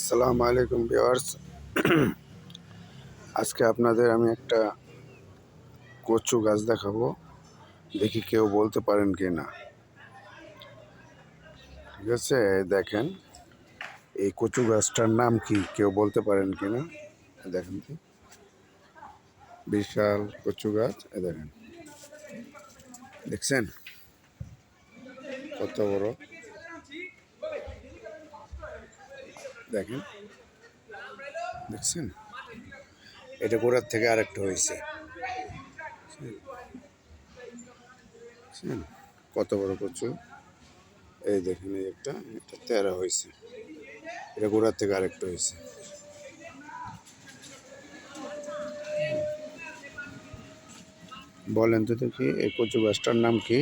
আসসালামু আলাইকুম ভিউয়ার্স। আজকে আপনাদের আমি একটা কচু গাছ দেখাবো, দেখি কেউ বলতে পারেন কি না। ঠিক আছে, দেখেন এই কচু গাছটার নাম কি, কেউ বলতে পারেন কি না। দেখেন তো, বিশাল কচু গাছ। দেখেন, দেখছেন কত বড়। দেখেন, দেখছেন এটা গোড়ার থেকে আরেকটা হয়েছে। কত বড় কচু, এই দেখেন এই একটা, এটা তেরা হয়েছে, এটা গোড়ার থেকে আরেকটা হয়েছে। বলেন তো দেখি এই কচু গাছটার নাম কি।